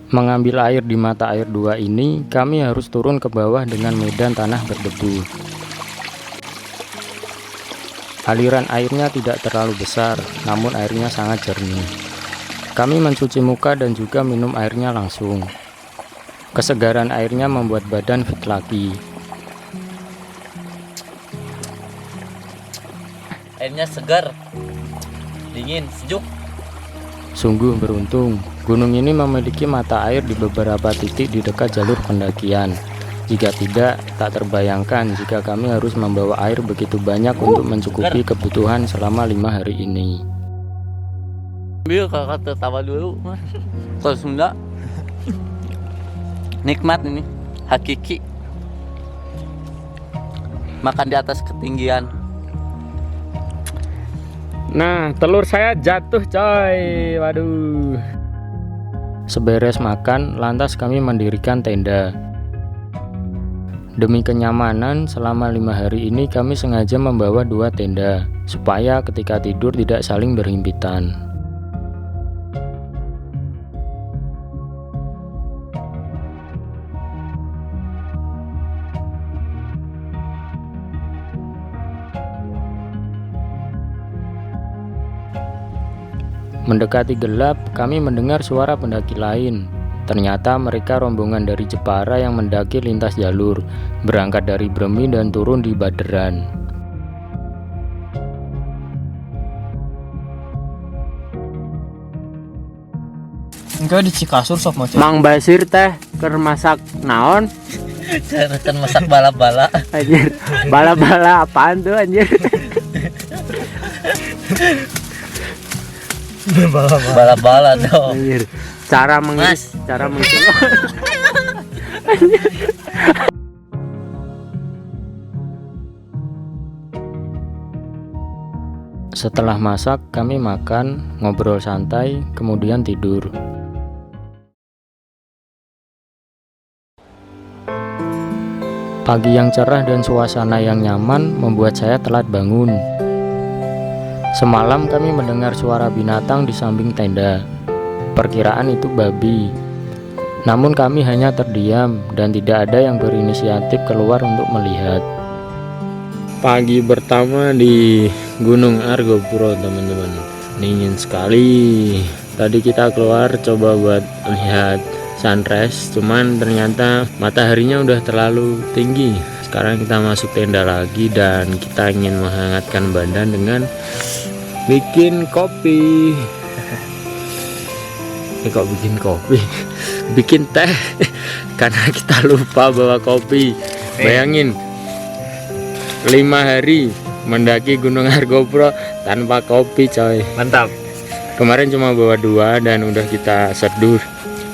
Mengambil air di mata air 2 ini, kami harus turun ke bawah dengan medan tanah berdebu. Aliran airnya tidak terlalu besar, namun airnya sangat jernih. Kami mencuci muka dan juga minum airnya langsung. Kesegaran airnya membuat badan fit lagi. Airnya segar, dingin, sejuk. Sungguh beruntung, gunung ini memiliki mata air di beberapa titik di dekat jalur pendakian. Jika tidak, tak terbayangkan jika kami harus membawa air begitu banyak untuk mencukupi kebutuhan selama 5 hari ini. Ambil kakak tertawa dulu. Kalau Sunda, nikmat ini, hakiki. Makan di atas ketinggian. Nah, telur saya jatuh coy. Waduh. Seberes makan, lantas kami mendirikan tenda. Demi kenyamanan, selama 5 hari ini kami sengaja membawa 2 tenda, supaya ketika tidur tidak saling berhimpitan. Mendekati gelap, kami mendengar suara pendaki lain. Ternyata mereka rombongan dari Jepara yang mendaki lintas jalur, berangkat dari Bremi dan turun di Baderan. Enggak di Cikasur sok macam. Mang Basir teh keur masak naon? Saya akan masak bala-bala. Anjir, bala-bala apaan tuh anjir? Bala-bala dong. Anjir. Cara mengiris. Setelah masak, kami makan, ngobrol santai, kemudian tidur. Pagi yang cerah dan suasana yang nyaman membuat saya telat bangun. Semalam kami mendengar suara binatang di samping tenda. Perkiraan itu babi. Namun kami hanya terdiam dan tidak ada yang berinisiatif keluar untuk melihat. Pagi pertama di Gunung Argopuro, teman-teman. Dingin sekali. Tadi kita keluar coba buat lihat sunrise, cuman ternyata mataharinya udah terlalu tinggi. Sekarang kita masuk tenda lagi dan kita ingin menghangatkan badan dengan bikin kopi. Ini kok bikin kopi? Bikin teh karena kita lupa bawa kopi. Bayangin 5 hari mendaki Gunung Argopuro tanpa kopi coy. Mantap. Kemarin cuma bawa 2 dan udah kita seduh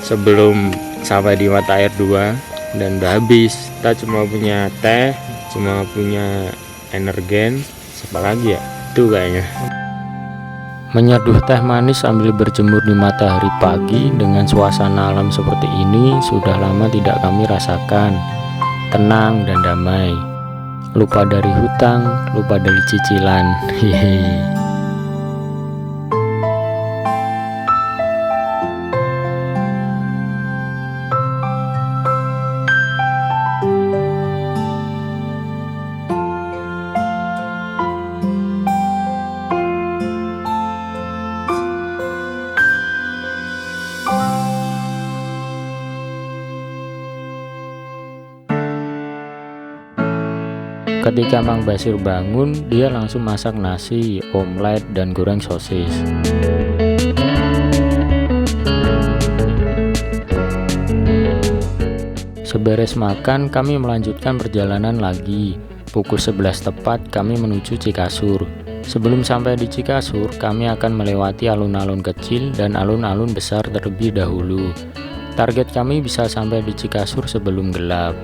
sebelum sampai di mata air 2 dan udah habis. Kita cuma punya teh, cuma punya energen, apa lagi ya? Itu kayaknya. Menyeduh teh manis sambil berjemur di matahari pagi dengan suasana alam seperti ini sudah lama tidak kami rasakan. Tenang dan damai. Lupa dari hutang, lupa dari cicilan. Hehe. Ketika Mang Basir bangun, dia langsung masak nasi, omelet, dan goreng sosis. Seberes makan, kami melanjutkan perjalanan lagi. Pukul 11 tepat, kami menuju Cikasur. Sebelum sampai di Cikasur, kami akan melewati alun-alun kecil dan alun-alun besar terlebih dahulu. Target kami bisa sampai di Cikasur sebelum gelap.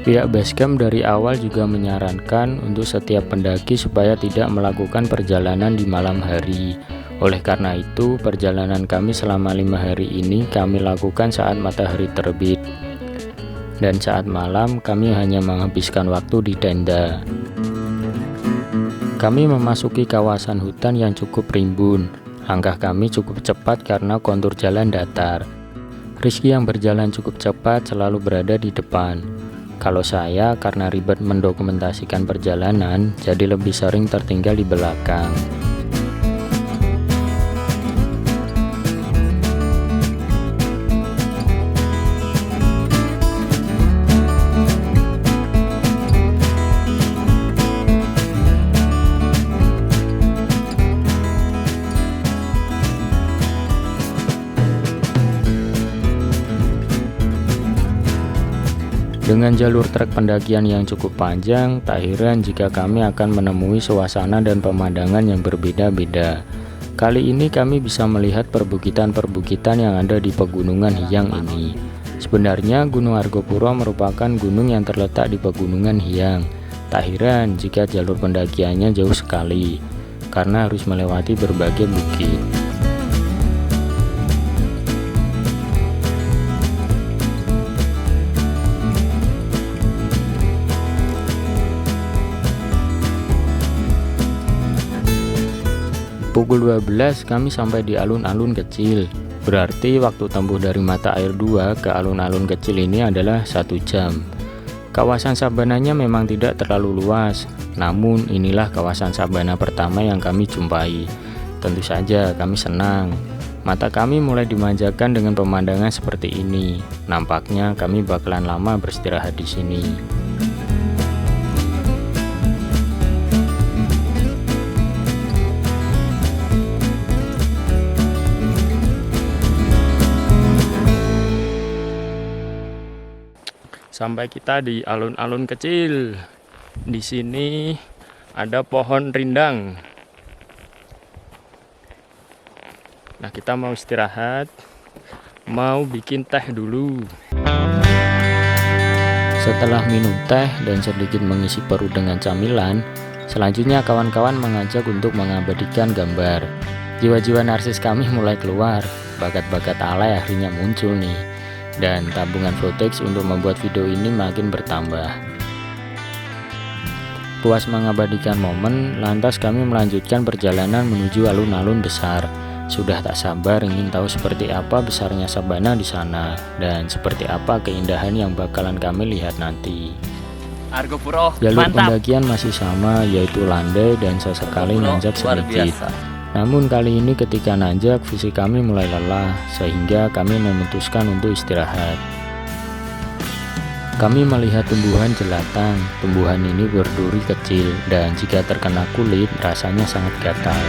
Pihak basecamp dari awal juga menyarankan untuk setiap pendaki supaya tidak melakukan perjalanan di malam hari. Oleh karena itu, perjalanan kami selama 5 hari ini kami lakukan saat matahari terbit. Dan saat malam kami hanya menghabiskan waktu di tenda. Kami memasuki kawasan hutan yang cukup rimbun. Langkah kami cukup cepat karena kontur jalan datar. Rizky yang berjalan cukup cepat selalu berada di depan. Kalau saya karena ribet mendokumentasikan perjalanan, jadi lebih sering tertinggal di belakang. Dengan jalur trek pendakian yang cukup panjang, tak heran jika kami akan menemui suasana dan pemandangan yang berbeda-beda. Kali ini kami bisa melihat perbukitan-perbukitan yang ada di Pegunungan Hyang ini. Sebenarnya Gunung Argopuro merupakan gunung yang terletak di Pegunungan Hyang. Tak heran jika jalur pendakiannya jauh sekali, karena harus melewati berbagai bukit. Pukul 12 kami sampai di alun-alun kecil. Berarti waktu tempuh dari mata air 2 ke alun-alun kecil ini adalah 1 jam. Kawasan sabananya memang tidak terlalu luas, namun inilah kawasan sabana pertama yang kami jumpai. Tentu saja kami senang. Mata kami mulai dimanjakan dengan pemandangan seperti ini. Nampaknya kami bakalan lama beristirahat di sini. Sampai kita di alun-alun kecil. Di sini ada pohon rindang. Nah, kita mau istirahat, mau bikin teh dulu. Setelah minum teh dan sedikit mengisi perut dengan camilan, selanjutnya kawan-kawan mengajak untuk mengabadikan gambar. Jiwa-jiwa narsis kami mulai keluar, bakat-bakat alay akhirnya muncul nih. Dan tabungan footage untuk membuat video ini makin bertambah. Puas mengabadikan momen, lantas kami melanjutkan perjalanan menuju alun-alun besar. Sudah tak sabar ingin tahu seperti apa besarnya sabana di sana dan seperti apa keindahan yang bakalan kami lihat nanti. Argopuro, Jalur mantap. pendakian masih sama, yaitu landai dan sesekali nanjak Luar sedikit. biasa. Namun kali ini ketika nanjak, fisik kami mulai lelah, sehingga kami memutuskan untuk istirahat. Kami melihat tumbuhan jelatang. Tumbuhan ini berduri kecil, dan jika terkena kulit, rasanya sangat gatal.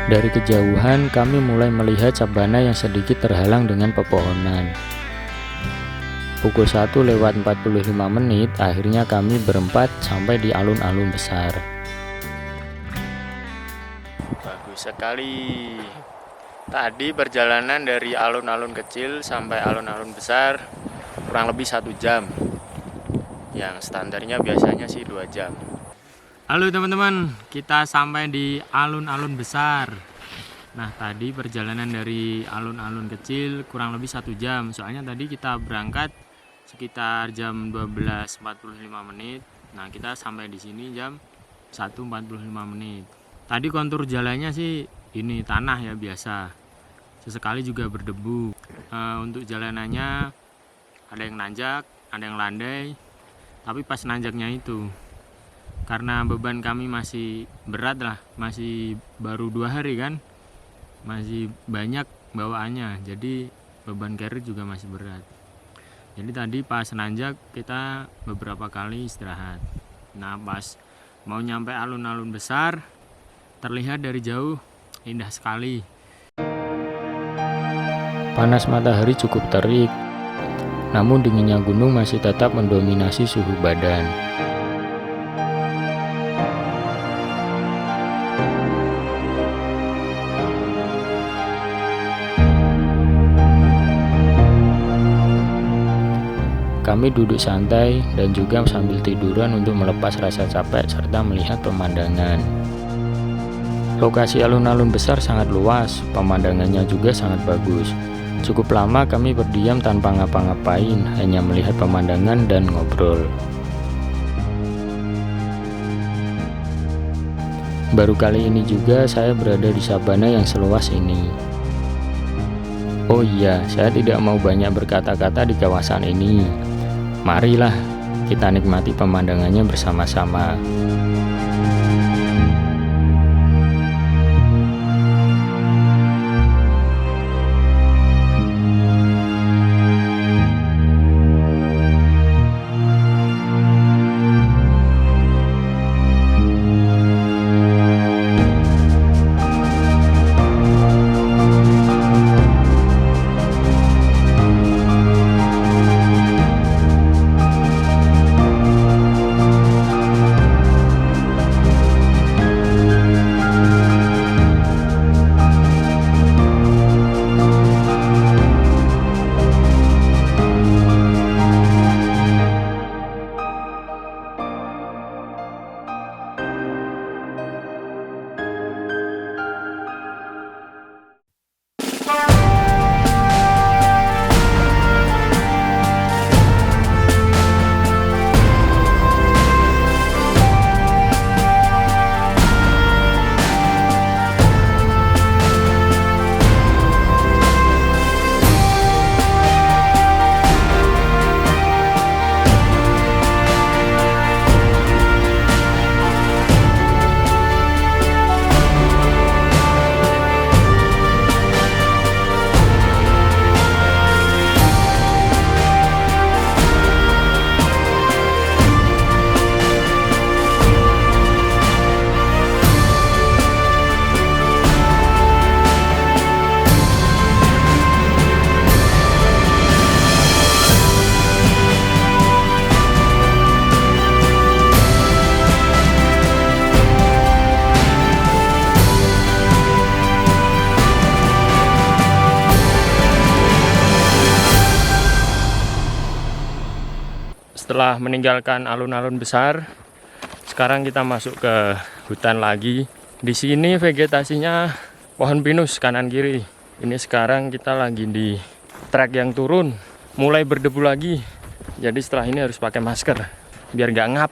Dari kejauhan kami mulai melihat sabana yang sedikit terhalang dengan pepohonan. Pukul 1:45 akhirnya kami berempat sampai di alun-alun besar. Bagus sekali. Tadi perjalanan dari alun-alun kecil sampai alun-alun besar kurang lebih 1 jam. Yang standarnya biasanya sih 2 jam. Halo teman-teman, kita sampai di alun-alun besar. Nah, tadi perjalanan dari alun-alun kecil kurang lebih 1 jam. Soalnya tadi kita berangkat sekitar jam 12:45. Nah, kita sampai di sini jam 1:45. Tadi kontur jalannya sih ini tanah ya biasa. Sesekali juga berdebu. Untuk jalanannya ada yang nanjak, ada yang landai. Tapi pas nanjaknya itu, karena beban kami masih berat lah, masih baru 2 hari kan, masih banyak bawaannya, jadi beban carry juga masih berat. Jadi tadi pas nanjak kita beberapa kali istirahat. Nah, pas mau nyampe alun-alun besar, terlihat dari jauh indah sekali. Panas matahari cukup terik, namun dinginnya gunung masih tetap mendominasi suhu badan. Kami duduk santai dan juga sambil tiduran untuk melepas rasa capek serta melihat pemandangan. Lokasi alun-alun besar sangat luas, pemandangannya juga sangat bagus. Cukup lama kami berdiam tanpa ngapa-ngapain, hanya melihat pemandangan dan ngobrol. Baru kali ini juga saya berada di sabana yang seluas ini. Oh iya, saya tidak mau banyak berkata-kata di kawasan ini. Marilah kita nikmati pemandangannya bersama-sama. Setelah meninggalkan alun-alun besar, sekarang kita masuk ke hutan lagi. Di sini vegetasinya pohon pinus kanan kiri. Ini sekarang kita lagi di trek yang turun, mulai berdebu lagi. Jadi setelah ini harus pakai masker biar gak ngap.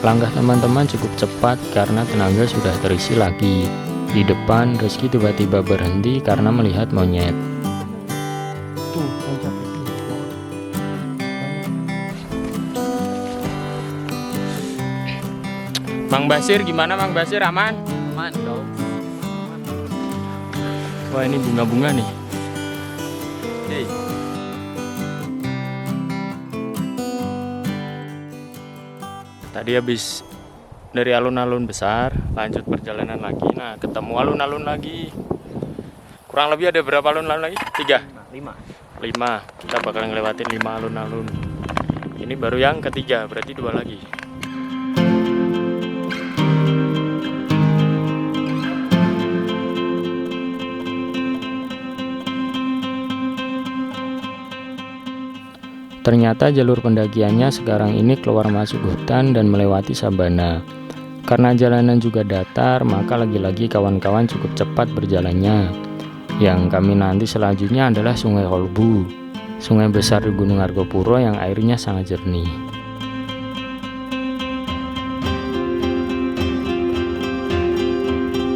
Langkah teman-teman cukup cepat karena tenaga sudah terisi lagi. Di depan, Rizky tiba-tiba berhenti karena melihat monyet. Mang Basir, gimana Mang Basir? Aman? Aman dong. Wah, ini bunga-bunga nih. Hey. Tadi habis dari alun-alun besar, lanjut perjalanan lagi. Nah, ketemu alun-alun lagi. Kurang lebih ada berapa alun-alun lagi? 3? 5. Kita bakal ngelewatin 5 alun-alun. Ini baru yang ketiga, berarti 2 lagi. Ternyata jalur pendakiannya sekarang ini keluar masuk hutan dan melewati sabana. Karena jalanan juga datar, maka lagi-lagi kawan-kawan cukup cepat berjalannya. Yang kami nanti selanjutnya adalah Sungai Kolbu, sungai besar di Gunung Argopuro yang airnya sangat jernih.